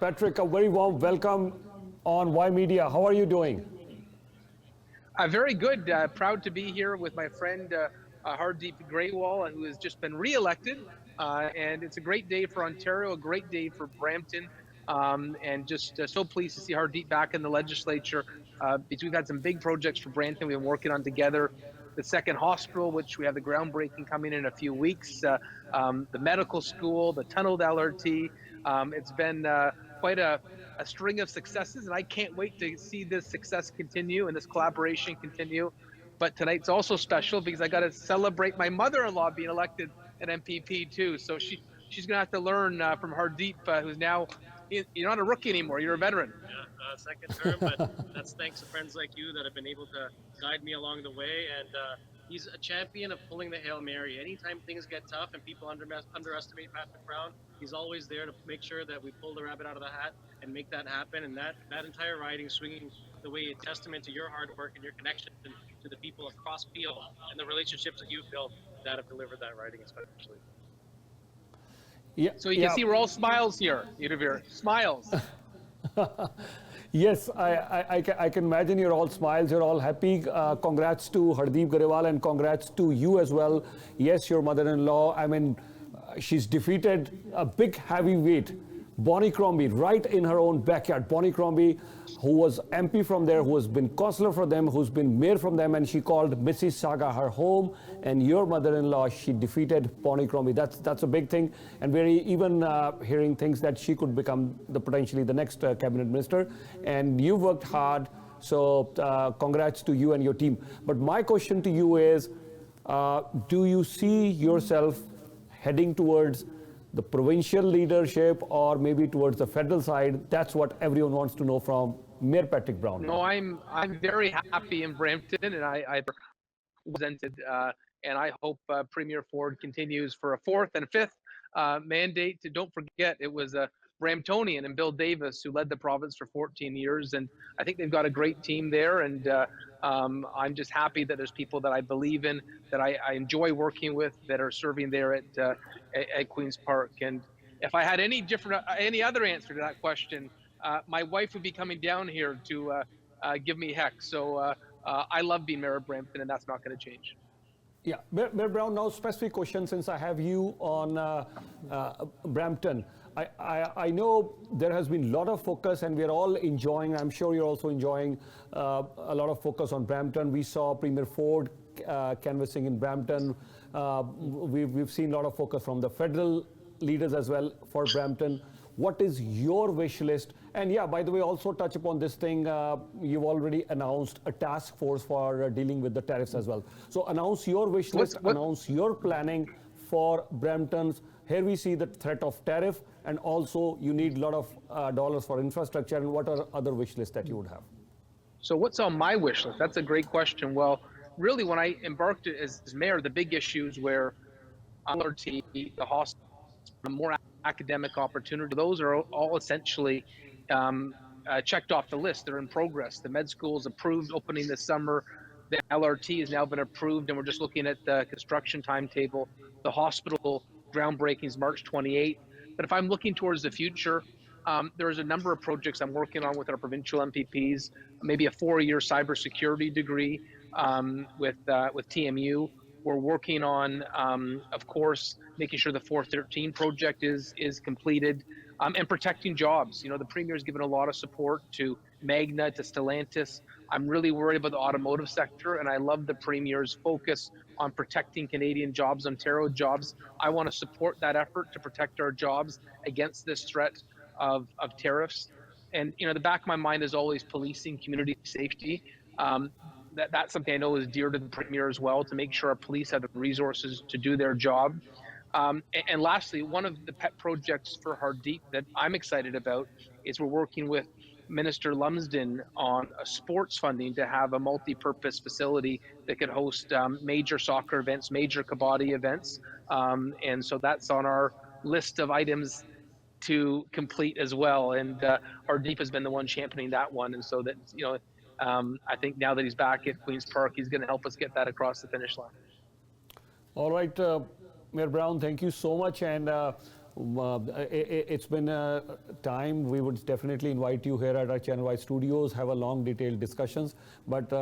Patrick, a very warm welcome on Y Media. How are you doing? Very good. Proud to be here with my friend Hardeep Grewal, who has just been re-elected. And it's a great day for Ontario, a great day for Brampton, and just so pleased to see Hardeep back in the legislature. Because we've had some big projects for Brampton we've been working on together. The second hospital, which we have the groundbreaking coming in a few weeks, the medical school, the tunneled LRT. It's been quite a string of successes, and I can't wait to see this success continue and this collaboration continue. But tonight's also special because I got to celebrate my mother-in-law being elected an MPP too. So she's gonna have to learn from Hardeep, who's now you're not a rookie anymore. You're a veteran. Yeah, second term, but that's thanks to friends like you that have been able to guide me along the way. And he's a champion of pulling the Hail Mary. Anytime things get tough and people underestimate Patrick Brown, he's always there to make sure that we pull the rabbit out of the hat and make that happen. And that entire riding, swinging the way, a testament to your hard work and your connection to the people across field and the relationships that you've built that have delivered that riding, especially. Yeah. So you can see we're all smiles here, Yudavir. Smiles. Yes, I can imagine you're all smiles, you're all happy. Congrats to Hardeep Grewal and congrats to you as well. Yes, your mother-in-law, I mean, she's defeated a big heavyweight, Bonnie Crombie, right in her own backyard. Bonnie Crombie, who was MP from there, who has been councillor for them, who's been mayor from them, and she called Mississauga her home. And your mother-in-law, she defeated Bonnie Crombie. That's a big thing. And we're even hearing things that she could become potentially the next cabinet minister. And you worked hard, so congrats to you and your team. But my question to you is, do you see yourself heading towards the provincial leadership or maybe towards the federal side? That's what everyone wants to know from Mayor Patrick Brown. No, I'm very happy in Brampton, and I presented, and I hope Premier Ford continues for a fourth and fifth mandate. Don't forget, it was a Bramptonian and Bill Davis who led the province for 14 years, and I think they've got a great team there. And I'm just happy that there's people that I believe in, that I enjoy working with, that are serving there at Queen's Park. And if I had any other answer to that question, my wife would be coming down here to give me heck. So I love being mayor of Brampton, and that's not going to change. Yeah, Mayor Brown, now specific question, since I have you on Brampton. I know there has been a lot of focus, and we're all enjoying, I'm sure you're also enjoying a lot of focus on Brampton. We saw Premier Ford canvassing in Brampton. We've seen a lot of focus from the federal leaders as well for Brampton. What is your wish list? And yeah, by the way, also touch upon this thing. You've already announced a task force for dealing with the tariffs as well. So announce your wish list, announce your planning for Brampton's. Here we see the threat of tariff, and also you need a lot of dollars for infrastructure. And what are other wish lists that you would have? So what's on my wish list? That's a great question. Well, really, when I embarked as mayor, the big issues were LRT, the hospital, more academic opportunity. Those are all essentially checked off the list. They're in progress. The med school is approved, opening this summer. The LRT has now been approved, and we're just looking at the construction timetable. The hospital groundbreaking is March 28th. But if I'm looking towards the future, there's a number of projects I'm working on with our provincial MPPs, maybe a 4-year cybersecurity degree with TMU. We're working on, of course, making sure the 413 project is completed, and protecting jobs. You know, the Premier has given a lot of support to Magna, to Stellantis. I'm really worried about the automotive sector, and I love the Premier's focus on protecting Canadian jobs, Ontario jobs. I want to support that effort to protect our jobs against this threat of tariffs. And, you know, the back of my mind is always policing community safety. That's something I know is dear to the Premier as well, to make sure our police have the resources to do their job. And lastly, one of the pet projects for Hardeep that I'm excited about is we're working with Minister Lumsden on a sports funding to have a multi-purpose facility that could host major soccer events, major kabaddi events. And so that's on our list of items to complete as well. And Hardeep has been the one championing that one. And so that, you know, I think now that he's back at Queen's Park, he's going to help us get that across the finish line. All right, Mayor Brown, thank you so much. And It's been a time. We would definitely invite you here at our Channel Y studios, have a long, detailed discussions. But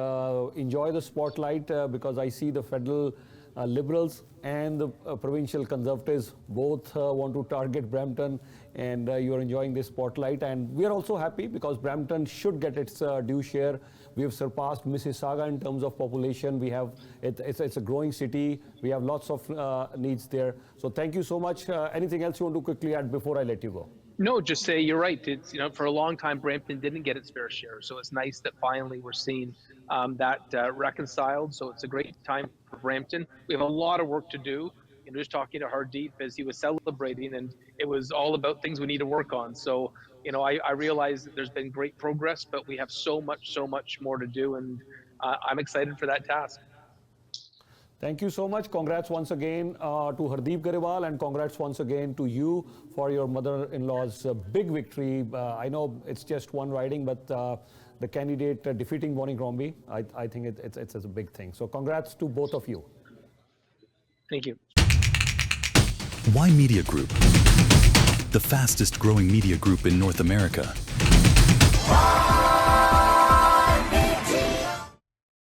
enjoy the spotlight because I see the federal Liberals and the provincial Conservatives both want to target Brampton, and you are enjoying this spotlight. And we are also happy because Brampton should get its due share. We have surpassed Mississauga in terms of population. We have it's a growing city. We have lots of needs there. So thank you so much. Anything else you want to quickly add before I let you go? No, just say you're right. It's, for a long time, Brampton didn't get its fair share. So it's nice that finally we're seeing that reconciled. So it's a great time for Brampton. We have a lot of work to do. Just talking to Hardeep as he was celebrating, and it was all about things we need to work on. So, I realize that there's been great progress, but we have so much more to do, and I'm excited for that task. Thank you so much. Congrats once again to Hardeep Grewal, and congrats once again to you for your mother-in-law's big victory. I know it's just one riding, but the candidate defeating Bonnie Crombie, I think it's a big thing. So congrats to both of you. Thank you. Y Media Group, the fastest growing media group in North America,